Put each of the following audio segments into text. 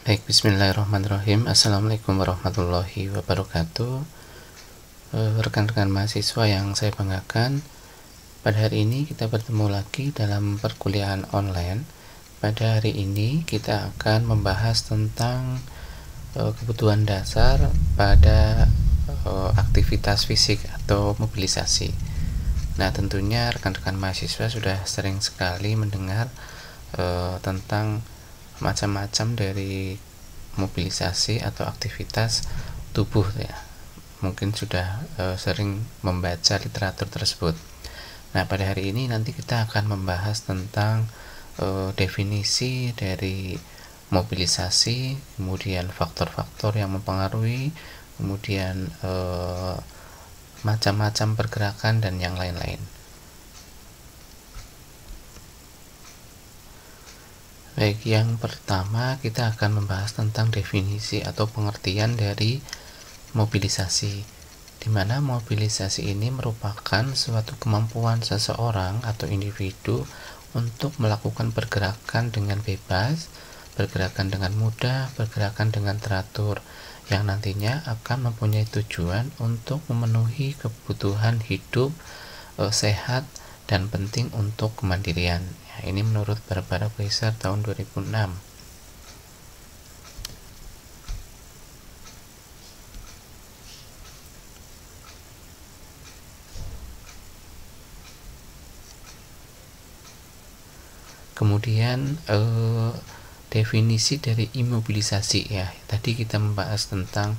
Baik, bismillahirrahmanirrahim. Assalamualaikum warahmatullahi wabarakatuh. Rekan-rekan mahasiswa yang saya banggakan, pada hari ini kita bertemu lagi dalam perkuliahan online. Pada hari ini kita akan membahas tentang kebutuhan dasar pada aktivitas fisik atau mobilisasi. Nah, tentunya rekan-rekan mahasiswa sudah sering sekali mendengar tentang macam-macam dari mobilisasi atau aktivitas tubuh ya. Mungkin sudah sering membaca literatur tersebut. Nah, pada hari ini nanti kita akan membahas tentang definisi dari mobilisasi, kemudian faktor-faktor yang mempengaruhi, kemudian macam-macam pergerakan dan yang lain-lain. Baik, yang pertama kita akan membahas tentang definisi atau pengertian dari mobilisasi, di mana mobilisasi ini merupakan suatu kemampuan seseorang atau individu untuk melakukan pergerakan dengan bebas, pergerakan dengan mudah, pergerakan dengan teratur, yang nantinya akan mempunyai tujuan untuk memenuhi kebutuhan hidup sehat dan penting untuk kemandirian. Ya, ini menurut Barbara Fleischer tahun 2006. Kemudian definisi dari imobilisasi ya. Tadi kita membahas tentang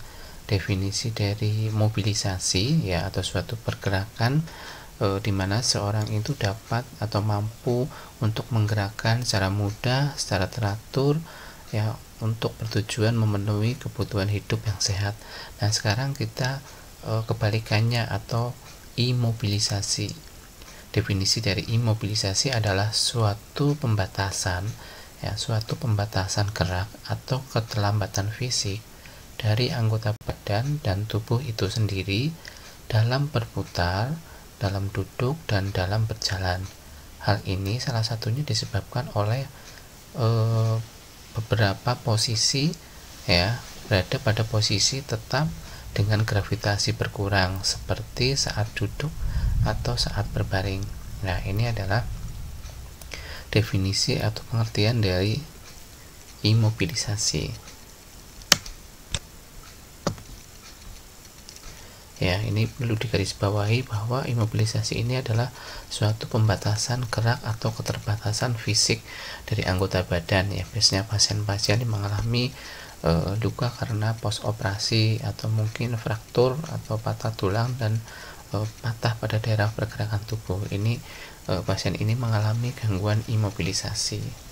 definisi dari mobilisasi ya, atau suatu pergerakan di mana seorang itu dapat atau mampu untuk menggerakkan secara mudah, secara teratur ya, untuk bertujuan memenuhi kebutuhan hidup yang sehat. Nah, sekarang kita kebalikannya atau imobilisasi. Definisi dari imobilisasi adalah suatu pembatasan ya, suatu pembatasan gerak atau keterlambatan fisik dari anggota badan dan tubuh itu sendiri dalam berputar, dalam duduk, dan dalam berjalan. Hal ini salah satunya disebabkan oleh beberapa posisi ya, berada pada posisi tetap dengan gravitasi berkurang seperti saat duduk atau saat berbaring. Nah, ini adalah definisi atau pengertian dari imobilisasi. Ya, ini perlu digarisbawahi bahwa imobilisasi ini adalah suatu pembatasan gerak atau keterbatasan fisik dari anggota badan ya. Biasanya pasien-pasien yang mengalami luka karena post operasi atau mungkin fraktur atau patah tulang dan patah pada daerah pergerakan tubuh. Ini pasien ini mengalami gangguan imobilisasi.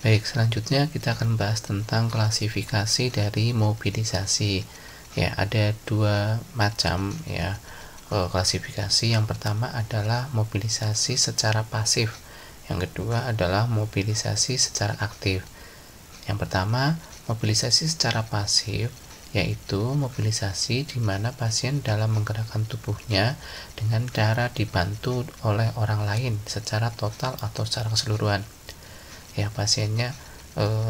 Baik, selanjutnya kita akan bahas tentang klasifikasi dari mobilisasi. Ya, ada dua macam ya klasifikasi. Yang pertama adalah mobilisasi secara pasif. Yang kedua adalah mobilisasi secara aktif. Yang pertama, mobilisasi secara pasif, yaitu mobilisasi di mana pasien dalam menggerakkan tubuhnya dengan cara dibantu oleh orang lain secara total atau secara keseluruhan. Ya, pasiennya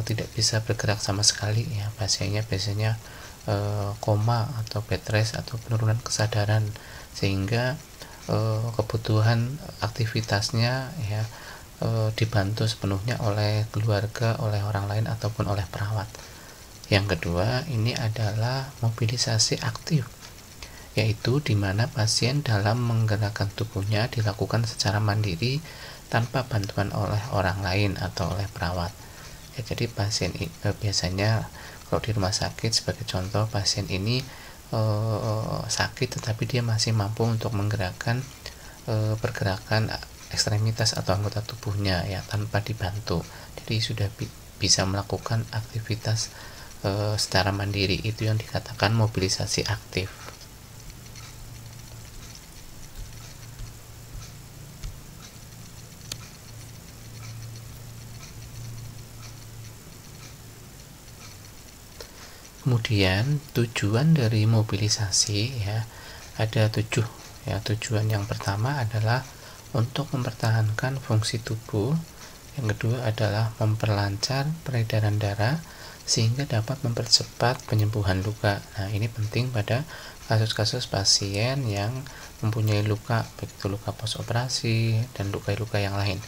tidak bisa bergerak sama sekali ya, pasiennya biasanya koma atau bed rest atau penurunan kesadaran, sehingga kebutuhan aktivitasnya ya dibantu sepenuhnya oleh keluarga, oleh orang lain ataupun oleh perawat. Yang kedua, ini adalah mobilisasi aktif, yaitu di mana pasien dalam menggerakkan tubuhnya dilakukan secara mandiri tanpa bantuan oleh orang lain atau oleh perawat. Ya, jadi pasien biasanya kalau di rumah sakit sebagai contoh, pasien ini sakit tetapi dia masih mampu untuk menggerakkan pergerakan ekstremitas atau anggota tubuhnya ya tanpa dibantu. Jadi sudah bisa melakukan aktivitas secara mandiri. Itu yang dikatakan mobilisasi aktif. Kemudian tujuan dari mobilisasi ya, ada 7 Ya, tujuan yang pertama adalah untuk mempertahankan fungsi tubuh. Yang kedua adalah memperlancar peredaran darah sehingga dapat mempercepat penyembuhan luka. Nah, ini penting pada kasus-kasus pasien yang mempunyai luka, baik itu luka postoperasi dan luka-luka yang lain.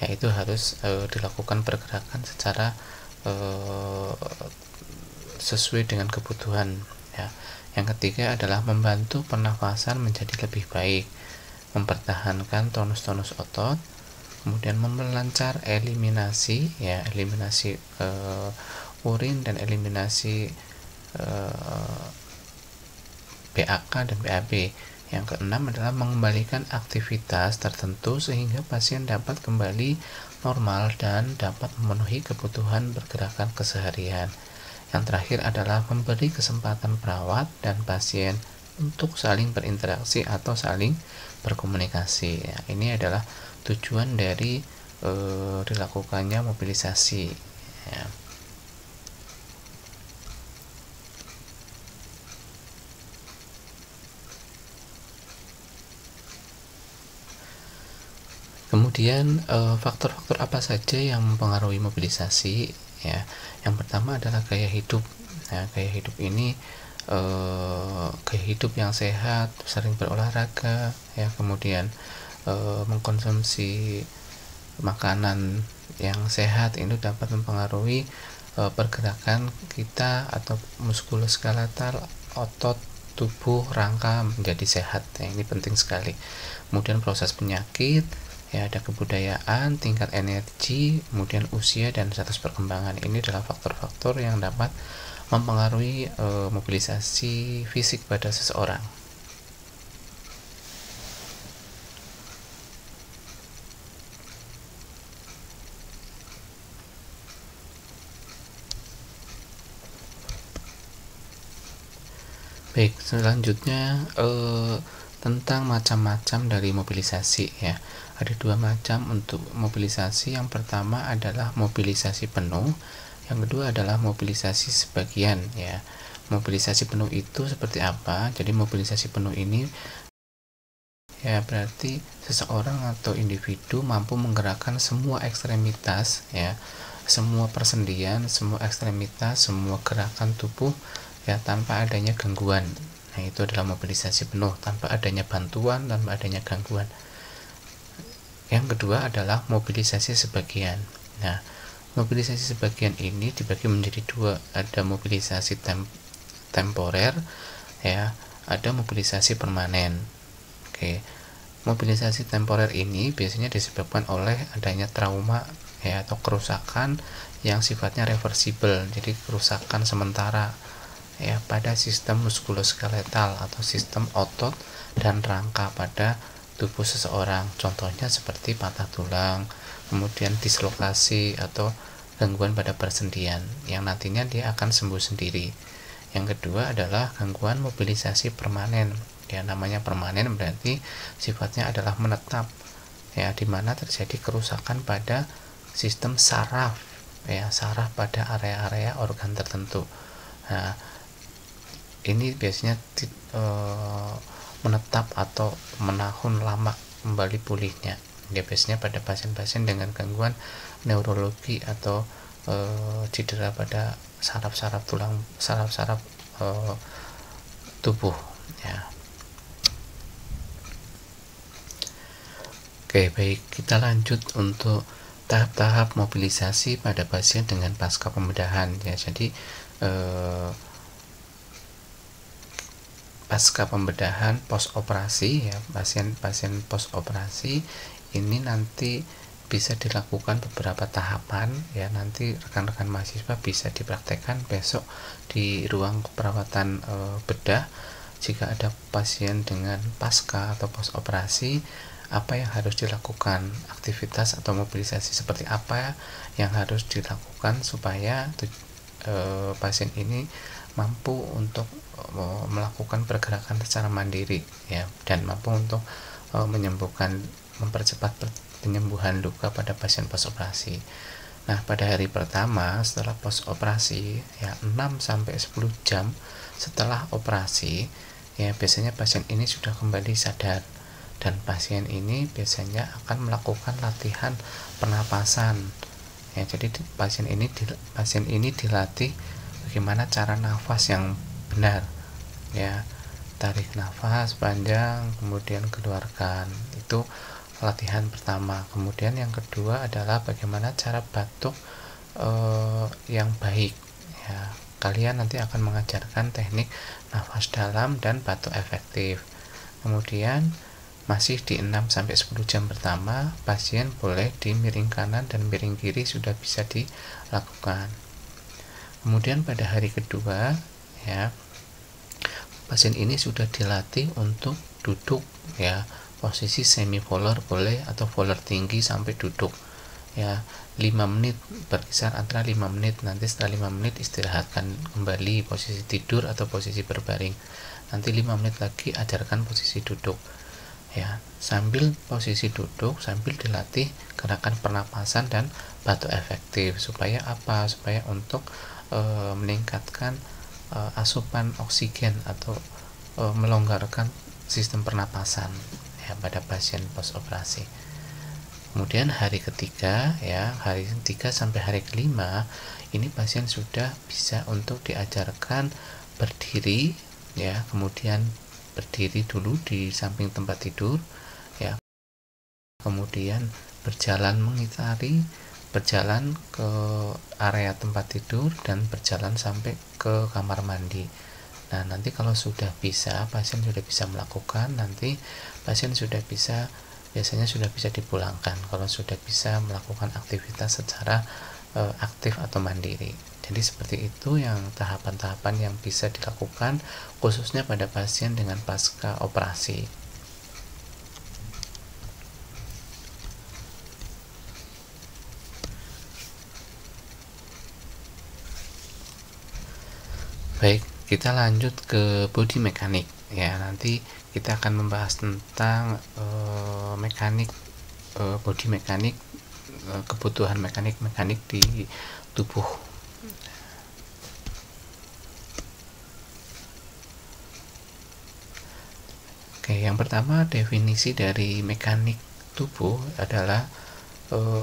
Ya, itu harus dilakukan pergerakan secara sesuai dengan kebutuhan. Ya. Yang ketiga adalah membantu pernafasan menjadi lebih baik, mempertahankan tonus-tonus otot, kemudian melancar eliminasi, ya, eliminasi urin dan eliminasi BAK dan BAB. Yang keenam adalah mengembalikan aktivitas tertentu sehingga pasien dapat kembali normal dan dapat memenuhi kebutuhan pergerakan keseharian. Yang terakhir adalah memberi kesempatan perawat dan pasien untuk saling berinteraksi atau saling berkomunikasi. Ya, ini adalah tujuan dari dilakukannya mobilisasi. Ya. Kemudian faktor-faktor apa saja yang mempengaruhi mobilisasi? Ya, yang pertama adalah gaya hidup. Nah, gaya hidup ini gaya hidup yang sehat, sering berolahraga, ya, kemudian mengkonsumsi makanan yang sehat ini dapat mempengaruhi pergerakan kita atau muskuloskeletal, otot tubuh, rangka menjadi sehat. Ya, ini penting sekali. Kemudian proses penyakit, ya, ada kebudayaan, tingkat energi, kemudian usia dan status perkembangan. Ini adalah faktor-faktor yang dapat mempengaruhi mobilisasi fisik pada seseorang. Baik, selanjutnya tentang macam-macam dari mobilisasi, ya. Ada dua macam untuk mobilisasi. Yang pertama adalah mobilisasi penuh, yang kedua adalah mobilisasi sebagian, ya. Mobilisasi penuh itu seperti apa? Jadi mobilisasi penuh ini, ya, berarti seseorang atau individu mampu menggerakkan semua ekstremitas, ya, semua persendian, semua ekstremitas, semua gerakan tubuh, ya, tanpa adanya gangguan. Nah, itu adalah mobilisasi penuh, tanpa adanya bantuan, tanpa adanya gangguan. Yang kedua adalah mobilisasi sebagian. Nah, mobilisasi sebagian ini dibagi menjadi dua, ada mobilisasi temporer, ya, ada mobilisasi permanen. Oke. Mobilisasi temporer ini biasanya disebabkan oleh adanya trauma, ya, atau kerusakan yang sifatnya reversibel. Jadi kerusakan sementara, ya, pada sistem muskuloskeletal atau sistem otot dan rangka pada tubuh seseorang. Contohnya seperti patah tulang, kemudian dislokasi atau gangguan pada persendian yang nantinya dia akan sembuh sendiri. Yang kedua adalah gangguan mobilisasi permanen. Ya, namanya permanen berarti sifatnya adalah menetap, ya, di mana terjadi kerusakan pada sistem saraf, ya, saraf pada area-area organ tertentu. Nah, ini biasanya menetap atau menahun lama kembali pulihnya. Ya, biasanya pada pasien-pasien dengan gangguan neurologi atau cedera pada saraf-saraf tulang, saraf-saraf tubuh, ya. Oke, baik, kita lanjut untuk tahap-tahap mobilisasi pada pasien dengan pasca pembedahan, ya. Jadi pasca pembedahan post operasi, ya, pasien post operasi ini nanti bisa dilakukan beberapa tahapan, ya. Nanti rekan-rekan mahasiswa bisa dipraktekkan besok di ruang perawatan bedah. Jika ada pasien dengan pasca atau post operasi, apa yang harus dilakukan, aktivitas atau mobilisasi seperti apa yang harus dilakukan supaya pasien ini mampu untuk melakukan pergerakan secara mandiri, ya, dan mampu untuk menyembuhkan, mempercepat penyembuhan luka pada pasien post operasi. Nah, pada hari pertama setelah post operasi, ya, 6 sampai 10 jam setelah operasi, ya biasanya pasien ini sudah kembali sadar, dan pasien ini biasanya akan melakukan latihan pernapasan. Ya, jadi pasien ini dilatih bagaimana cara nafas yang benar. Ya, tarik nafas panjang, kemudian keluarkan. Itu latihan pertama. Kemudian yang kedua adalah bagaimana cara batuk yang baik. Ya, kalian nanti akan mengajarkan teknik nafas dalam dan batuk efektif. Kemudian masih di 6-10 jam pertama, pasien boleh di miring kanan dan miring kiri sudah bisa dilakukan. Kemudian pada hari kedua, ya, pasien ini sudah dilatih untuk duduk, ya, posisi semi volar boleh atau volar tinggi sampai duduk, ya, 5 menit, berkisar antara 5 menit. Nanti setelah 5 menit istirahatkan kembali posisi tidur atau posisi berbaring. Nanti 5 menit lagi ajarkan posisi duduk. Ya, sambil posisi duduk sambil dilatih gerakan pernapasan dan batuk efektif. Supaya apa? Supaya untuk meningkatkan asupan oksigen atau melonggarkan sistem pernapasan, ya, pada pasien post operasi. Kemudian hari ketiga, ya, hari ketiga sampai hari kelima ini pasien sudah bisa untuk diajarkan berdiri, ya, kemudian berdiri dulu di samping tempat tidur, ya, kemudian berjalan mengitari, berjalan ke area tempat tidur, dan berjalan sampai ke kamar mandi. Nah, nanti kalau sudah bisa, pasien sudah bisa melakukan, nanti pasien sudah bisa, biasanya sudah bisa dipulangkan kalau sudah bisa melakukan aktivitas secara aktif atau mandiri. Jadi seperti itu yang tahapan-tahapan yang bisa dilakukan khususnya pada pasien dengan pasca operasi. Baik, kita lanjut ke body mekanik, ya. Nanti kita akan membahas tentang mekanik body mekanik, kebutuhan mekanik di tubuh. Oke, yang pertama definisi dari mekanik tubuh adalah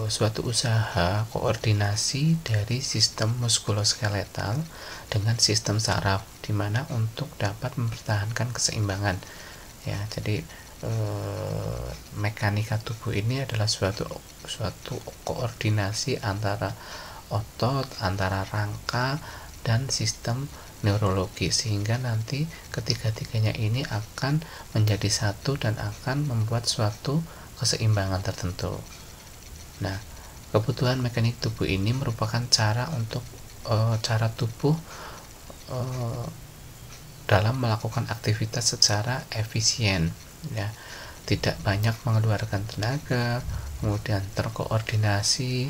suatu usaha koordinasi dari sistem muskuloskeletal dengan sistem saraf, di mana untuk dapat mempertahankan keseimbangan. Ya, jadi mekanika tubuh ini adalah suatu koordinasi antara otot, antara rangka, dan sistem neurologi, sehingga nanti ketiga-tiganya ini akan menjadi satu dan akan membuat suatu keseimbangan tertentu. Nah, kebutuhan mekanik tubuh ini merupakan cara untuk cara tubuh dalam melakukan aktivitas secara efisien, ya, tidak banyak mengeluarkan tenaga, kemudian terkoordinasi,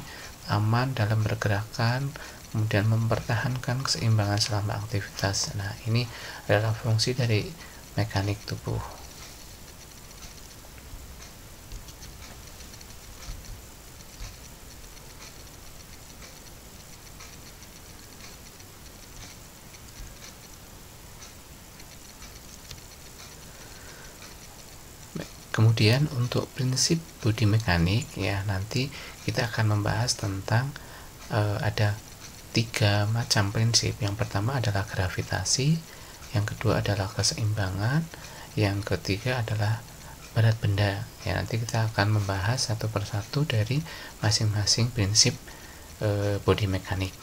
aman dalam bergerakan, kemudian mempertahankan keseimbangan selama aktivitas. Nah, ini adalah fungsi dari mekanik tubuh. Kemudian untuk prinsip body mekanik, ya, nanti kita akan membahas tentang ada 3 macam prinsip. Yang pertama adalah gravitasi, yang kedua adalah keseimbangan, yang ketiga adalah berat benda. Ya, nanti kita akan membahas satu persatu dari masing-masing prinsip body mekanik.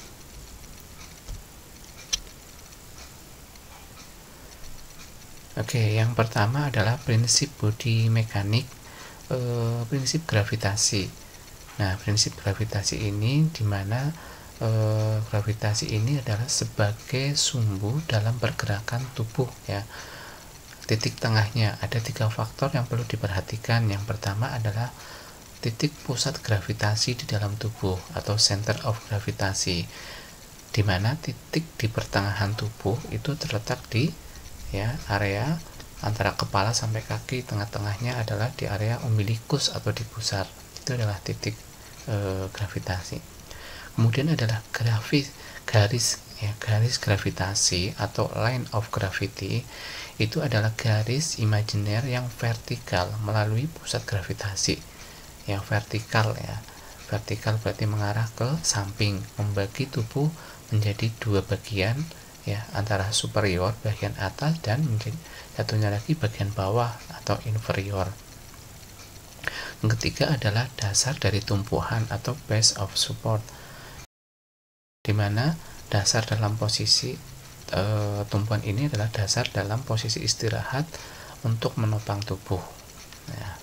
Oke, yang pertama adalah prinsip body mekanik, prinsip gravitasi. Nah, prinsip gravitasi ini dimana gravitasi ini adalah sebagai sumbu dalam pergerakan tubuh, ya. Titik tengahnya ada 3 faktor yang perlu diperhatikan. Yang pertama adalah titik pusat gravitasi di dalam tubuh atau center of gravitasi, dimana titik di pertengahan tubuh itu terletak di, ya, area antara kepala sampai kaki. Tengah-tengahnya adalah di area umbilikus atau di pusar. Itu adalah titik gravitasi. Kemudian adalah garis, ya, garis gravitasi atau line of gravity itu adalah garis imajiner yang vertikal melalui pusat gravitasi. Yang vertikal ya. Vertikal berarti mengarah ke samping, membagi tubuh menjadi dua bagian ya, antara superior bagian atas dan menjadi satunya lagi bagian bawah atau inferior. Yang ketiga adalah dasar dari tumpuan atau base of support, di mana dasar dalam posisi tumpuan ini adalah dasar dalam posisi istirahat untuk menopang tubuh ya.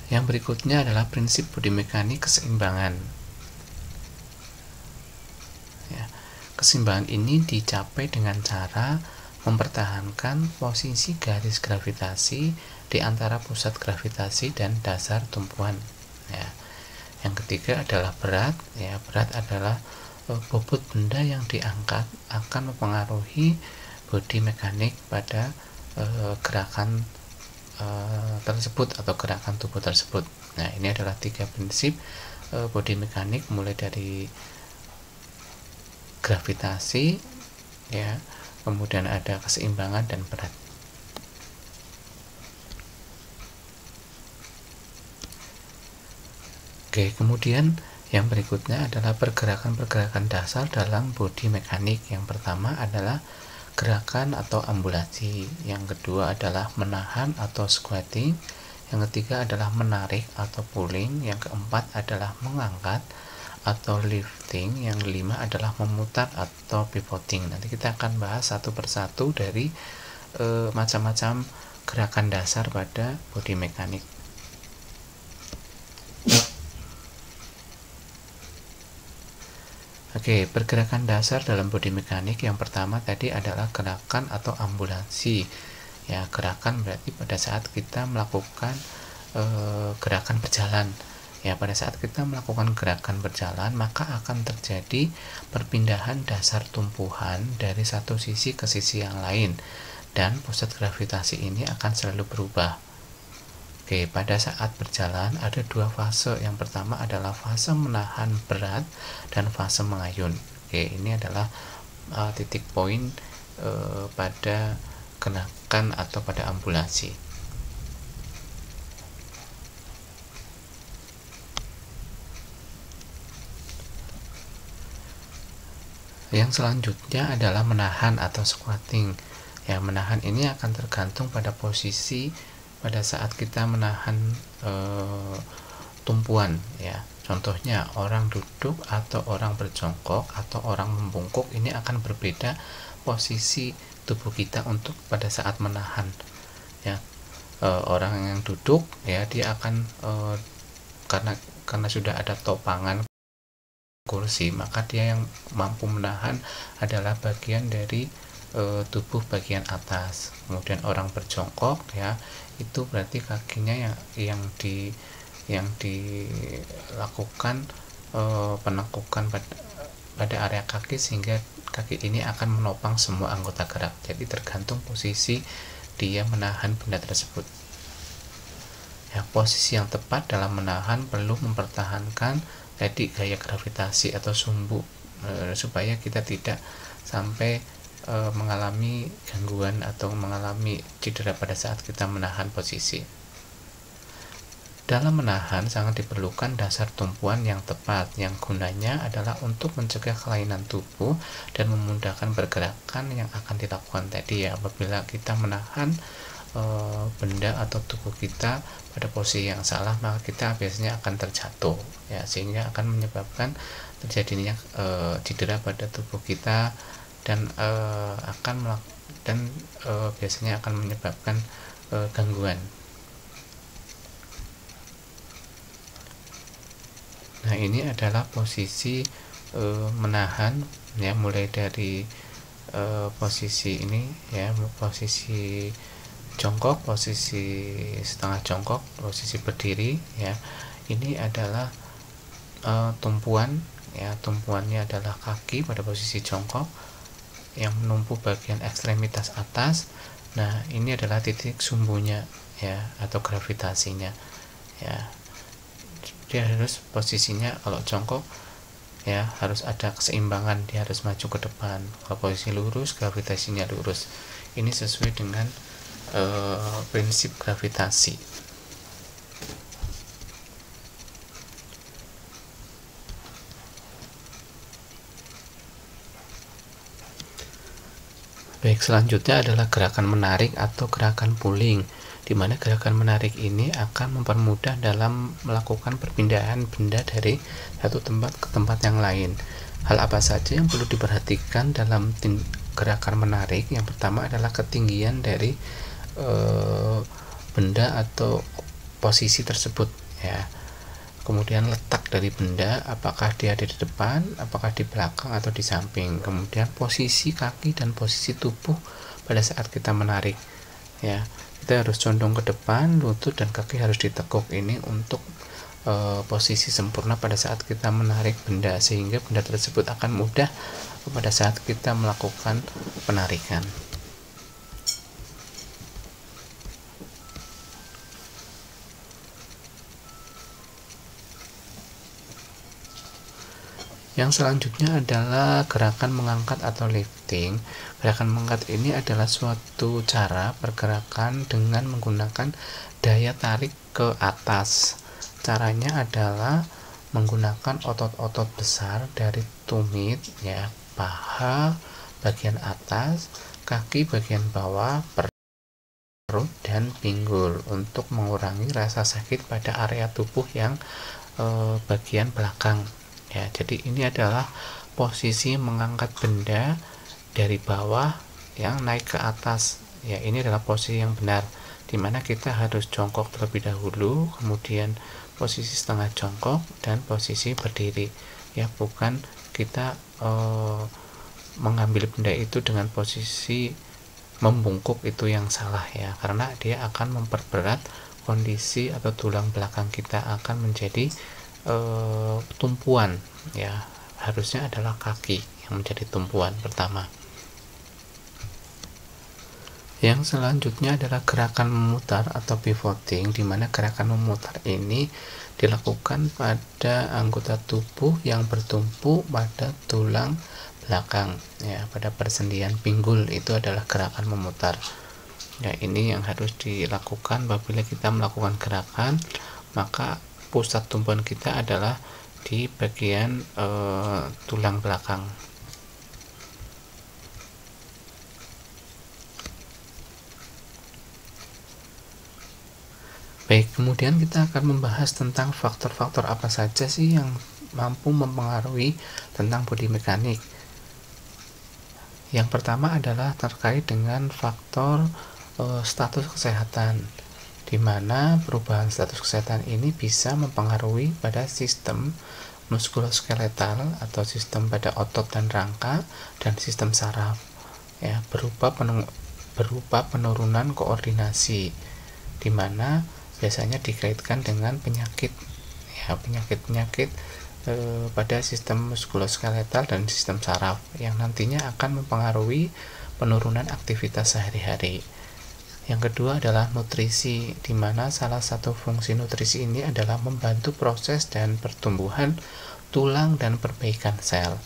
Yang berikutnya adalah prinsip bodi mekanik keseimbangan. Ya, keseimbangan ini dicapai dengan cara mempertahankan posisi garis gravitasi di antara pusat gravitasi dan dasar tumpuan. Ya. Yang ketiga adalah berat. Ya, berat adalah bobot benda yang diangkat akan mempengaruhi bodi mekanik pada gerakan tersebut atau gerakan tubuh tersebut. Nah, ini adalah 3 prinsip bodi mekanik, mulai dari gravitasi ya, kemudian ada keseimbangan dan berat. Oke, kemudian yang berikutnya adalah pergerakan-pergerakan dasar dalam bodi mekanik. Yang pertama adalah gerakan atau ambulasi, yang kedua adalah menahan atau squatting, yang ketiga adalah menarik atau pulling, yang keempat adalah mengangkat atau lifting, yang kelima adalah memutar atau pivoting. Nanti kita akan bahas satu persatu dari macam-macam gerakan dasar pada bodi mekanik. Oke, pergerakan dasar dalam bodi mekanik yang pertama tadi adalah gerakan atau ambulasi. Ya, gerakan berarti pada saat kita melakukan gerakan berjalan. Ya, pada saat kita melakukan gerakan berjalan, maka akan terjadi perpindahan dasar tumpuan dari satu sisi ke sisi yang lain, dan pusat gravitasi ini akan selalu berubah. Oke, pada saat berjalan ada 2 fase. Yang pertama adalah fase menahan berat dan fase mengayun. Oke, ini adalah titik poin pada gerakan atau pada ambulasi. Yang selanjutnya adalah menahan atau squatting. Ya, menahan ini akan tergantung pada posisi pada saat kita menahan tumpuan ya. Contohnya orang duduk atau orang berjongkok atau orang membungkuk, ini akan berbeda posisi tubuh kita untuk pada saat menahan ya. Orang yang duduk ya, dia akan karena sudah ada topangan kursi, maka dia yang mampu menahan adalah bagian dari tubuh bagian atas. Kemudian orang berjongkok ya, itu berarti kakinya yang dilakukan penekukan pada area kaki, sehingga kaki ini akan menopang semua anggota gerak. Jadi tergantung posisi dia menahan benda tersebut. Ya, posisi yang tepat dalam menahan perlu mempertahankan tadi gaya gravitasi atau sumbu supaya kita tidak sampai mengalami gangguan atau mengalami cedera pada saat kita menahan posisi. Dalam menahan sangat diperlukan dasar tumpuan yang tepat, yang gunanya adalah untuk mencegah kelainan tubuh dan memudahkan pergerakan yang akan dilakukan tadi ya. Apabila kita menahan benda atau tubuh kita pada posisi yang salah, maka kita biasanya akan terjatuh ya, sehingga akan menyebabkan terjadinya cedera pada tubuh kita, dan biasanya akan menyebabkan gangguan. Nah, ini adalah posisi menahan ya, mulai dari posisi ini ya, posisi jongkok, posisi setengah jongkok, posisi berdiri ya. Ini adalah tumpuan ya, tumpuannya adalah kaki pada posisi jongkok yang menumpu bagian ekstremitas atas. Nah, ini adalah titik sumbunya ya, atau gravitasinya ya. Dia harus posisinya kalau jongkok ya harus ada keseimbangan, dia harus maju ke depan. Kalau posisi lurus, gravitasinya lurus. Ini sesuai dengan prinsip gravitasi. Baik, selanjutnya adalah gerakan menarik atau gerakan pulling, di mana gerakan menarik ini akan mempermudah dalam melakukan perpindahan benda dari satu tempat ke tempat yang lain. Hal apa saja yang perlu diperhatikan dalam gerakan menarik? Yang pertama adalah ketinggian dari benda atau posisi tersebut ya. Kemudian letak dari benda, apakah dia ada di depan, apakah di belakang atau di samping. Kemudian posisi kaki dan posisi tubuh pada saat kita menarik ya. Kita harus condong ke depan, lutut dan kaki harus ditekuk. Ini untuk posisi sempurna pada saat kita menarik benda, sehingga benda tersebut akan mudah pada saat kita melakukan penarikan. Yang selanjutnya adalah gerakan mengangkat atau lifting. Gerakan mengangkat ini adalah suatu cara pergerakan dengan menggunakan daya tarik ke atas. Caranya adalah menggunakan otot-otot besar dari tumit ya, paha bagian atas, kaki bagian bawah, perut dan pinggul untuk mengurangi rasa sakit pada area tubuh yang bagian belakang. Ya, jadi ini adalah posisi mengangkat benda dari bawah yang naik ke atas. Ya, ini adalah posisi yang benar, dimana kita harus jongkok terlebih dahulu, kemudian posisi setengah jongkok dan posisi berdiri. Ya, bukan kita mengambil benda itu dengan posisi membungkuk, itu yang salah ya, karena dia akan memperberat kondisi atau tulang belakang kita akan menjadi tumpuan ya. Harusnya adalah kaki yang menjadi tumpuan pertama. Yang selanjutnya adalah gerakan memutar atau pivoting, di mana gerakan memutar ini dilakukan pada anggota tubuh yang bertumpu pada tulang belakang ya, pada persendian pinggul. Itu adalah gerakan memutar ya. Ini yang harus dilakukan apabila kita melakukan gerakan, maka pusat tumpuan kita adalah di bagian tulang belakang. Baik, kemudian kita akan membahas tentang faktor-faktor apa saja sih yang mampu mempengaruhi tentang bodi mekanik. Yang pertama adalah terkait dengan faktor status kesehatan, di mana perubahan status kesehatan ini bisa mempengaruhi pada sistem muskuloskeletal atau sistem pada otot dan rangka dan sistem saraf ya, berupa penurunan koordinasi, di mana biasanya dikaitkan dengan penyakit ya, penyakit pada sistem muskuloskeletal dan sistem saraf yang nantinya akan mempengaruhi penurunan aktivitas sehari-hari. Yang kedua adalah nutrisi, di mana salah satu fungsi nutrisi ini adalah membantu proses dan pertumbuhan tulang dan perbaikan sel.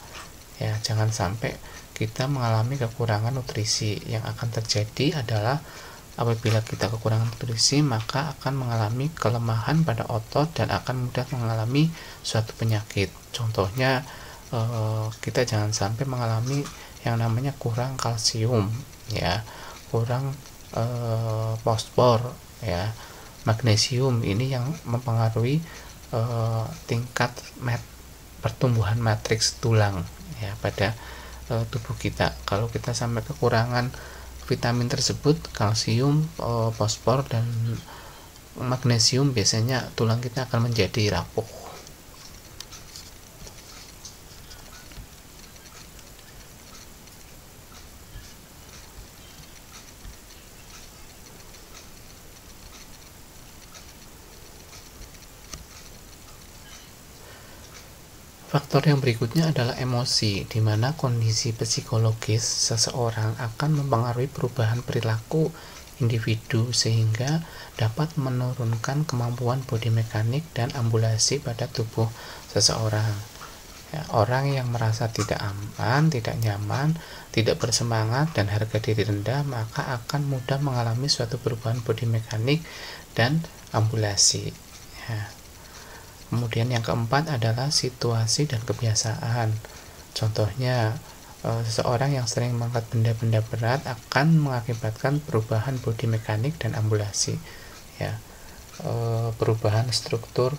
Ya, jangan sampai kita mengalami kekurangan nutrisi. Yang akan terjadi adalah apabila kita kekurangan nutrisi, maka akan mengalami kelemahan pada otot dan akan mudah mengalami suatu penyakit. Contohnya, kita jangan sampai mengalami yang namanya kurang kalsium, ya, kurang fosfor ya, magnesium. Ini yang mempengaruhi tingkat pertumbuhan matriks tulang ya pada tubuh kita. Kalau kita sampai kekurangan vitamin tersebut, kalsium, fosfor dan magnesium, biasanya tulang kita akan menjadi rapuh. Faktor yang berikutnya adalah emosi, di mana kondisi psikologis seseorang akan mempengaruhi perubahan perilaku individu sehingga dapat menurunkan kemampuan bodi mekanik dan ambulasi pada tubuh seseorang. Ya, orang yang merasa tidak aman, tidak nyaman, tidak bersemangat, dan harga diri rendah, maka akan mudah mengalami suatu perubahan bodi mekanik dan ambulasi. Ya. Kemudian yang keempat adalah situasi dan kebiasaan. Contohnya, seseorang yang sering mengangkat benda-benda berat akan mengakibatkan perubahan bodi mekanik dan ambulasi. Ya, perubahan struktur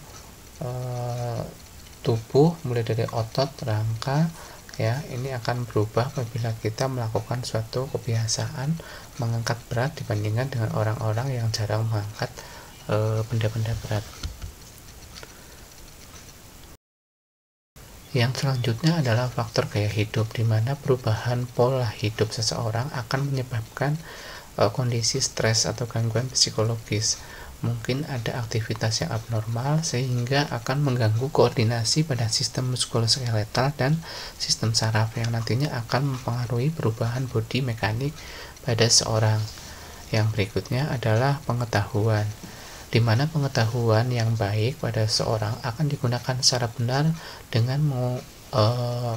tubuh mulai dari otot, rangka, ya ini akan berubah apabila kita melakukan suatu kebiasaan mengangkat berat dibandingkan dengan orang-orang yang jarang mengangkat benda-benda berat. Yang selanjutnya adalah faktor gaya hidup, di mana perubahan pola hidup seseorang akan menyebabkan kondisi stres atau gangguan psikologis. Mungkin ada aktivitas yang abnormal sehingga akan mengganggu koordinasi pada sistem muskuloskeletal dan sistem saraf yang nantinya akan mempengaruhi perubahan bodi mekanik pada seorang. Yang berikutnya adalah pengetahuan, di mana pengetahuan yang baik pada seseorang akan digunakan secara benar dengan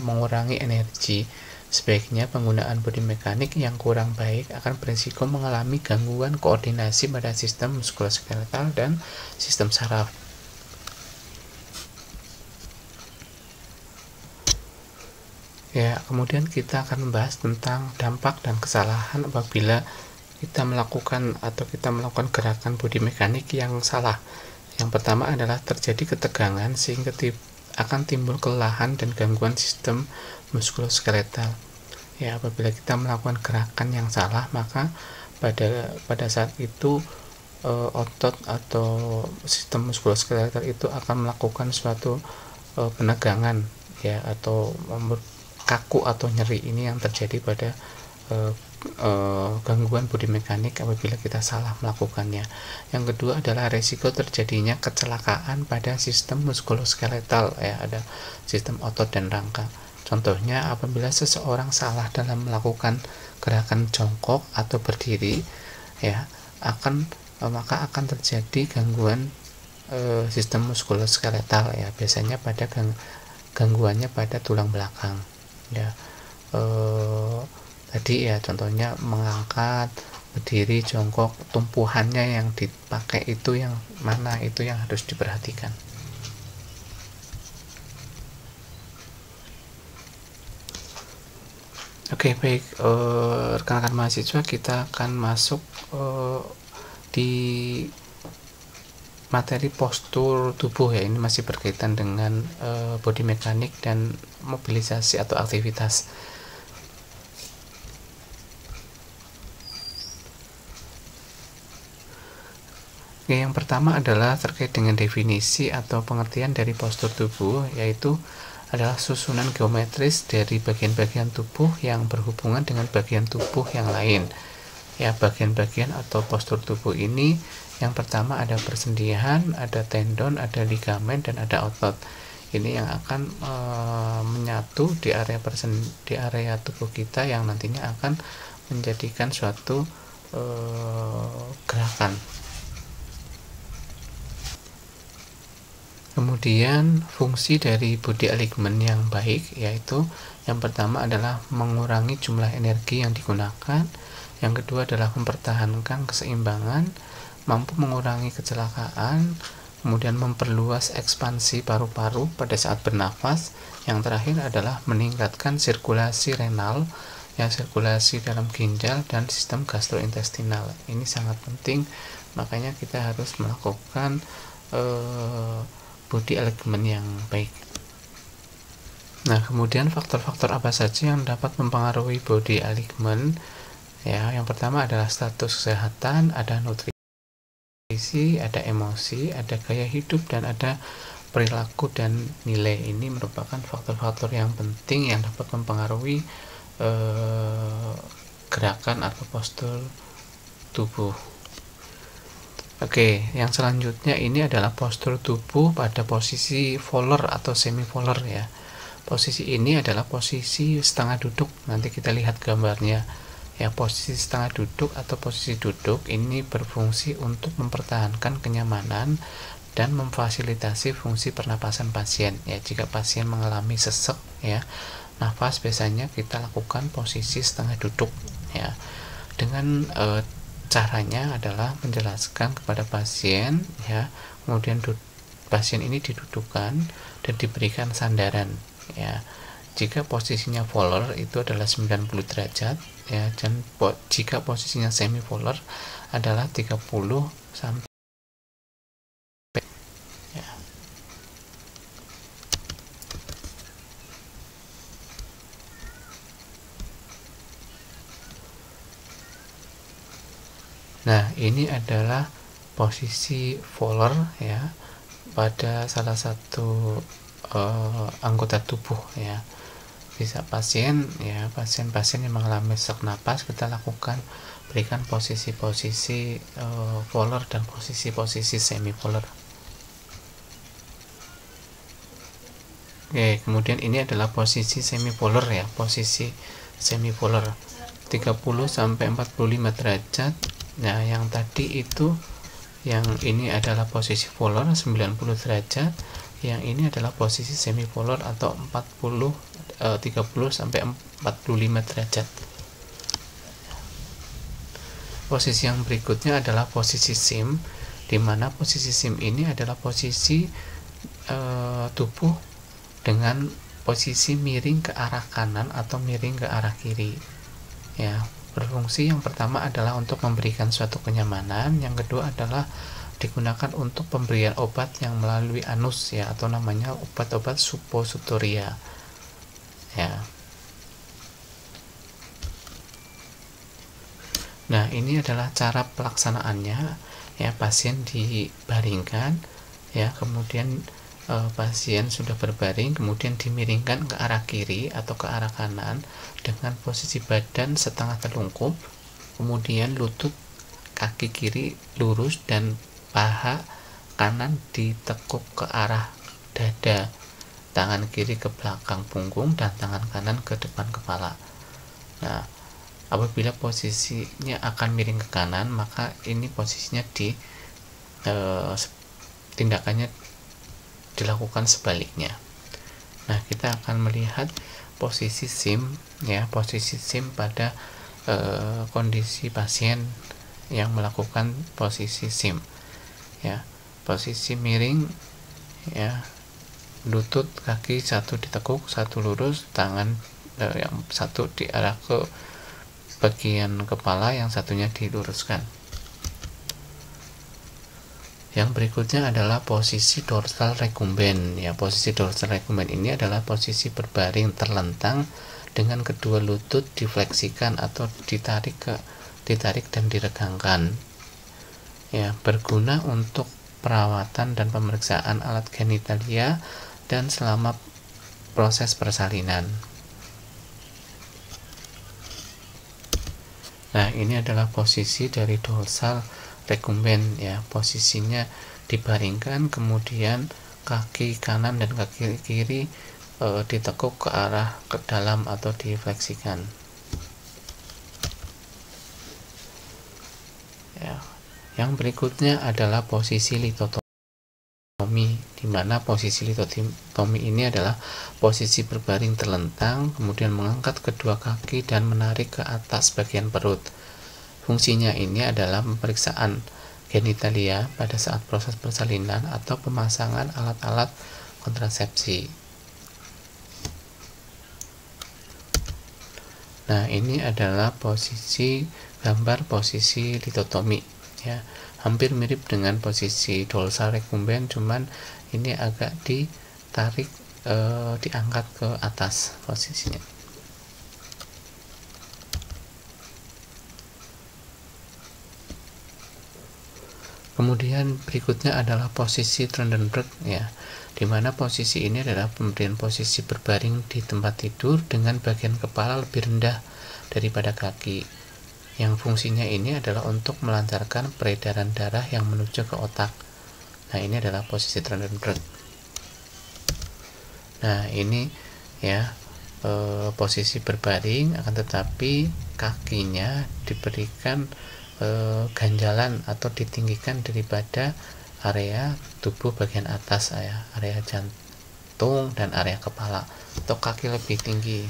mengurangi energi. Sebaiknya penggunaan bodi mekanik yang kurang baik akan berisiko mengalami gangguan koordinasi pada sistem muskuloskeletal dan sistem saraf. Ya, kemudian kita akan membahas tentang dampak dan kesalahan apabila kita melakukan gerakan bodi mekanik yang salah. Yang pertama adalah terjadi ketegangan sehingga akan timbul kelelahan dan gangguan sistem muskuloskeletal. Ya, apabila kita melakukan gerakan yang salah, maka pada saat itu otot atau sistem muskuloskeletal itu akan melakukan suatu penegangan, ya, atau kaku atau nyeri. Ini yang terjadi pada gangguan bodi mekanik apabila kita salah melakukannya. Yang kedua adalah resiko terjadinya kecelakaan pada sistem muskuloskeletal, ya, ada sistem otot dan rangka. Contohnya apabila seseorang salah dalam melakukan gerakan jongkok atau berdiri, ya, maka akan terjadi gangguan sistem muskuloskeletal, ya, biasanya pada gangguannya pada tulang belakang, ya. Tadi ya contohnya mengangkat, berdiri, jongkok, tumpuhannya yang dipakai itu yang mana, itu yang harus diperhatikan. Oke, baik, rekan-rekan mahasiswa, kita akan masuk di materi postur tubuh, ya. Ini masih berkaitan dengan bodi mekanik dan mobilisasi atau aktivitas. Oke, yang pertama adalah terkait dengan definisi atau pengertian dari postur tubuh, yaitu adalah susunan geometris dari bagian-bagian tubuh yang berhubungan dengan bagian tubuh yang lain. Ya, bagian-bagian atau postur tubuh ini yang pertama ada persendian, ada tendon, ada ligamen, dan ada otot. Ini yang akan menyatu di area tubuh kita yang nantinya akan menjadikan suatu gerakan. Kemudian fungsi dari body alignment yang baik, yaitu yang pertama adalah mengurangi jumlah energi yang digunakan, yang kedua adalah mempertahankan keseimbangan, mampu mengurangi kecelakaan, kemudian memperluas ekspansi paru-paru pada saat bernafas, yang terakhir adalah meningkatkan sirkulasi renal, ya, sirkulasi dalam ginjal dan sistem gastrointestinal. Ini sangat penting, makanya kita harus melakukan body alignment yang baik. Nah, kemudian faktor-faktor apa saja yang dapat mempengaruhi body alignment? Ya, yang pertama adalah status kesehatan, ada nutrisi, ada emosi, ada gaya hidup, dan ada perilaku dan nilai. Ini merupakan faktor-faktor yang penting yang dapat mempengaruhi gerakan atau postur tubuh. Oke, yang selanjutnya ini adalah postur tubuh pada posisi polar atau semi polar, ya. Posisi ini adalah posisi setengah duduk. Nanti kita lihat gambarnya. Ya, posisi setengah duduk atau posisi duduk ini berfungsi untuk mempertahankan kenyamanan dan memfasilitasi fungsi pernapasan pasien. Ya, jika pasien mengalami sesek ya, nafas biasanya kita lakukan posisi setengah duduk ya. Dengan caranya adalah menjelaskan kepada pasien ya, kemudian pasien ini didudukkan dan diberikan sandaran ya. Jika posisinya volar itu adalah 90 derajat ya, dan jika posisinya semi volar adalah 30 sampai ya. Nah, ini adalah posisi volar ya pada salah satu anggota tubuh ya. Bisa pasien ya, pasien-pasien yang mengalami sesak napas kita lakukan berikan posisi-posisi volar dan posisi-posisi semi volar. Oke, kemudian ini adalah posisi semi volar ya, posisi semi volar 30 sampai 45 derajat. Nah, yang tadi itu yang ini adalah posisi volar 90 derajat, yang ini adalah posisi semi volar atau 30 sampai 45 derajat. Posisi yang berikutnya adalah posisi SIM, di mana posisi SIM ini adalah posisi tubuh dengan posisi miring ke arah kanan atau miring ke arah kiri. Ya, berfungsi yang pertama adalah untuk memberikan suatu kenyamanan, yang kedua adalah digunakan untuk pemberian obat yang melalui anus ya, atau namanya obat-obat supositoria ya. Nah, ini adalah cara pelaksanaannya ya. Pasien dibaringkan ya, kemudian pasien sudah berbaring, kemudian dimiringkan ke arah kiri atau ke arah kanan dengan posisi badan setengah telungkup, kemudian lutut kaki kiri lurus dan paha kanan ditekuk ke arah dada, tangan kiri ke belakang punggung dan tangan kanan ke depan kepala. Nah, apabila posisinya akan miring ke kanan, maka ini posisinya tindakannya dilakukan sebaliknya. Nah, kita akan melihat posisi SIM ya, posisi SIM pada kondisi pasien yang melakukan posisi SIM ya. Posisi miring ya, lutut kaki satu ditekuk, satu lurus, tangan yang satu diarah ke bagian kepala, yang satunya diluruskan. Yang berikutnya adalah posisi dorsal recumbens ya. Posisi dorsal recumbens ini adalah posisi berbaring terlentang dengan kedua lutut difleksikan atau ditarik dan diregangkan ya, berguna untuk perawatan dan pemeriksaan alat genitalia dan selama proses persalinan. Nah, ini adalah posisi dari dorsal recumbens ya. Posisinya dibaringkan, kemudian kaki kanan dan kaki kiri ditekuk ke arah ke dalam atau difleksikan ya. Yang berikutnya adalah posisi litotomi, di mana posisi litotomi ini adalah posisi berbaring terlentang, kemudian mengangkat kedua kaki dan menarik ke atas bagian perut. Fungsinya ini adalah pemeriksaan genitalia pada saat proses persalinan atau pemasangan alat-alat kontrasepsi. Nah, ini adalah gambar posisi litotomi ya. Hampir mirip dengan posisi dorsal recumbens, cuman ini agak ditarik diangkat ke atas posisinya. Kemudian berikutnya adalah posisi Trendelenburg ya, dimana posisi ini adalah pemberian posisi berbaring di tempat tidur dengan bagian kepala lebih rendah daripada kaki. Yang fungsinya ini adalah untuk melancarkan peredaran darah yang menuju ke otak. Nah, ini adalah posisi Trendelenburg. Nah, ini ya, posisi berbaring, akan tetapi kakinya diberikan ganjalan atau ditinggikan daripada area tubuh bagian atas, ya, area jantung dan area kepala, atau kaki lebih tinggi.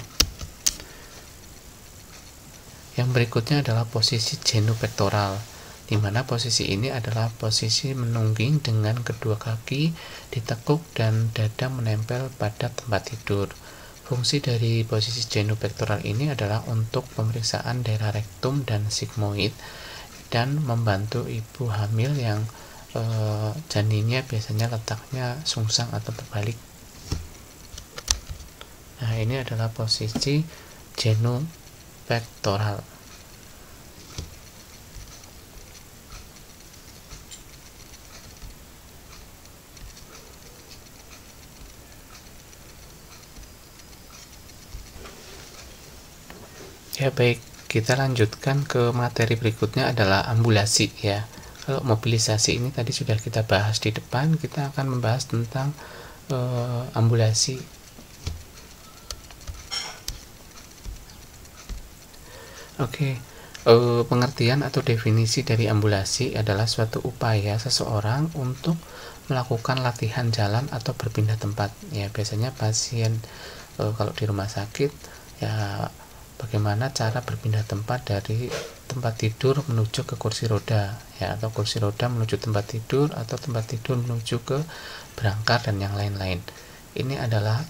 Yang berikutnya adalah posisi genupectoral, di mana posisi ini adalah posisi menungging dengan kedua kaki ditekuk dan dada menempel pada tempat tidur. Fungsi dari posisi genupectoral ini adalah untuk pemeriksaan daerah rektum dan sigmoid dan membantu ibu hamil yang janinnya biasanya letaknya sungsang atau berbalik. Nah, ini adalah posisi genupectoral. Ya, baik, kita lanjutkan ke materi berikutnya adalah ambulasi, ya. Kalau mobilisasi ini tadi sudah kita bahas di depan, kita akan membahas tentang ambulasi. Oke, pengertian atau definisi dari ambulasi adalah suatu upaya seseorang untuk melakukan latihan jalan atau berpindah tempat. Ya, biasanya pasien kalau di rumah sakit, ya, bagaimana cara berpindah tempat dari tempat tidur menuju ke kursi roda, ya, atau kursi roda menuju tempat tidur, atau tempat tidur menuju ke brankar dan yang lain-lain. Ini adalah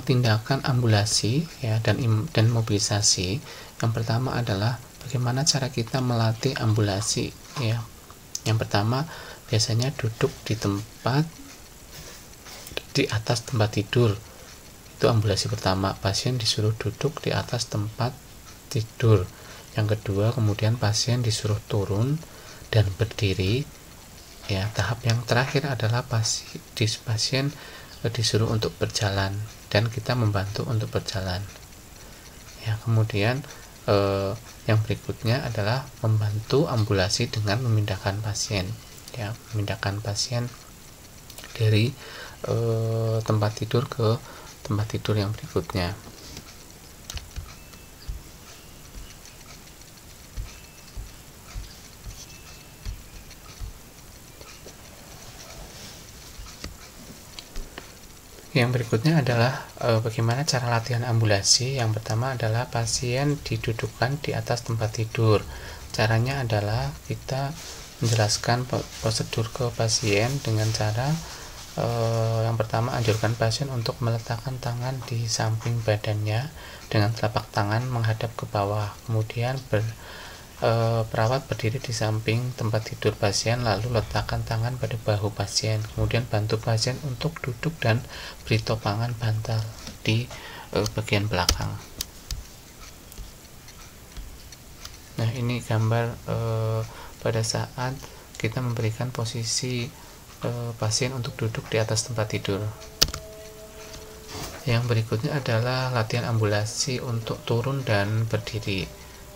tindakan ambulasi, ya, dan mobilisasi. Yang pertama adalah bagaimana cara kita melatih ambulasi, ya. Yang pertama biasanya duduk di tempat di atas tempat tidur. Itu ambulasi pertama, pasien disuruh duduk di atas tempat tidur. Yang kedua, kemudian pasien disuruh turun dan berdiri. Ya, tahap yang terakhir adalah pasien disuruh untuk berjalan dan kita membantu untuk berjalan. Ya, kemudian yang berikutnya adalah membantu ambulasi dengan memindahkan pasien, ya, memindahkan pasien dari tempat tidur ke tempat tidur yang berikutnya. Yang berikutnya adalah bagaimana cara latihan ambulasi. Yang pertama adalah pasien didudukkan di atas tempat tidur. Caranya adalah kita menjelaskan prosedur ke pasien dengan cara yang pertama, anjurkan pasien untuk meletakkan tangan di samping badannya dengan telapak tangan menghadap ke bawah. Kemudian perawat berdiri di samping tempat tidur pasien, lalu letakkan tangan pada bahu pasien. Kemudian bantu pasien untuk duduk dan beri topangan bantal di bagian belakang. Nah, ini gambar pada saat kita memberikan posisi pasien untuk duduk di atas tempat tidur. Yang berikutnya adalah latihan ambulasi untuk turun dan berdiri.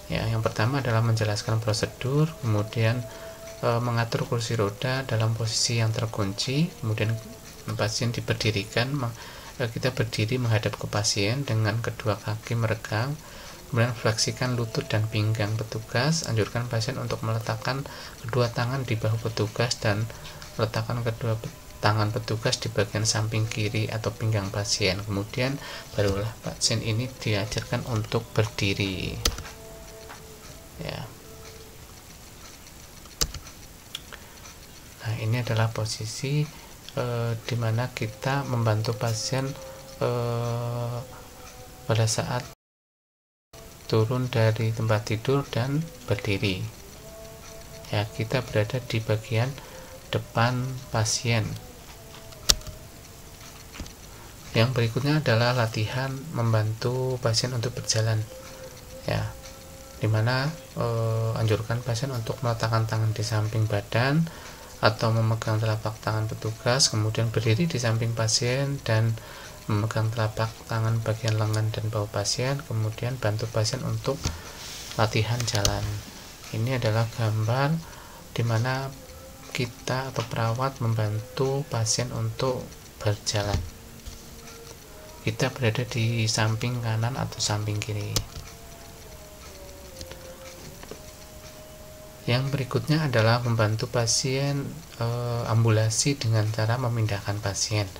Ya, yang pertama adalah menjelaskan prosedur, kemudian mengatur kursi roda dalam posisi yang terkunci, kemudian pasien diberdirikan, kita berdiri menghadap ke pasien dengan kedua kaki meregang, kemudian fleksikan lutut dan pinggang petugas, anjurkan pasien untuk meletakkan kedua tangan di bahu petugas dan letakkan kedua tangan petugas di bagian samping kiri atau pinggang pasien. Kemudian barulah pasien ini diajarkan untuk berdiri. Ya. Nah, ini adalah posisi di mana kita membantu pasien pada saat turun dari tempat tidur dan berdiri. Ya, kita berada di bagian depan pasien. Yang berikutnya adalah latihan membantu pasien untuk berjalan, ya, dimana anjurkan pasien untuk meletakkan tangan di samping badan atau memegang telapak tangan petugas, kemudian berdiri di samping pasien dan memegang telapak tangan bagian lengan dan bahu pasien, kemudian bantu pasien untuk latihan jalan. Ini adalah gambar dimana kita atau perawat membantu pasien untuk berjalan. Kita berada di samping kanan atau samping kiri. Yang berikutnya adalah membantu pasien ambulasi dengan cara memindahkan pasien.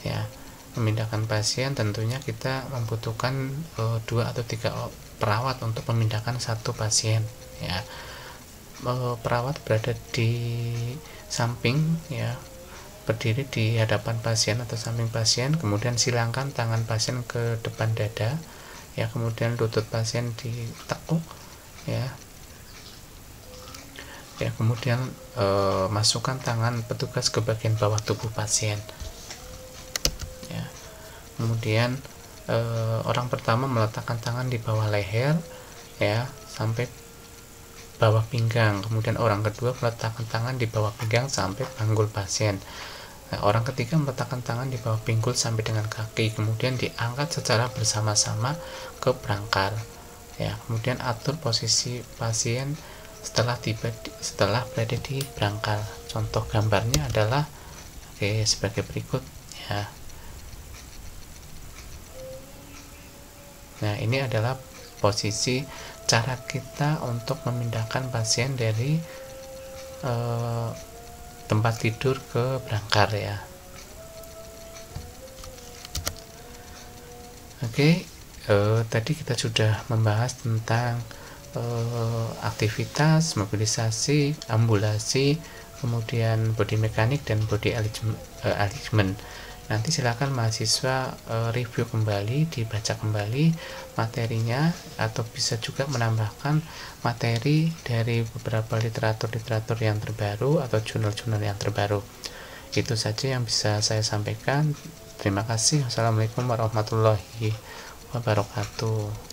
Ya, memindahkan pasien tentunya kita membutuhkan 2 atau 3 perawat untuk memindahkan satu pasien. Ya, perawat berada di samping, ya, berdiri di hadapan pasien atau samping pasien, kemudian silangkan tangan pasien ke depan dada, ya, kemudian lutut pasien ditekuk, ya, kemudian masukkan tangan petugas ke bagian bawah tubuh pasien, ya. Kemudian orang pertama meletakkan tangan di bawah leher, ya, sampai bawah pinggang. Kemudian orang kedua meletakkan tangan di bawah pinggang sampai panggul pasien. Nah, orang ketiga meletakkan tangan di bawah pinggul sampai dengan kaki. Kemudian diangkat secara bersama-sama ke brangkar. Ya, kemudian atur posisi pasien setelah berada di brangkar. Contoh gambarnya adalah sebagai berikut, ya. Nah, ini adalah posisi cara kita untuk memindahkan pasien dari tempat tidur ke brangkar, ya. Oke, tadi kita sudah membahas tentang aktivitas, mobilisasi, ambulasi, kemudian body mekanik dan body alignment. Nanti silakan mahasiswa review kembali, dibaca kembali materinya, atau bisa juga menambahkan materi dari beberapa literatur yang terbaru atau jurnal-jurnal yang terbaru. Itu saja yang bisa saya sampaikan. Terima kasih. Wassalamualaikum warahmatullahi wabarakatuh.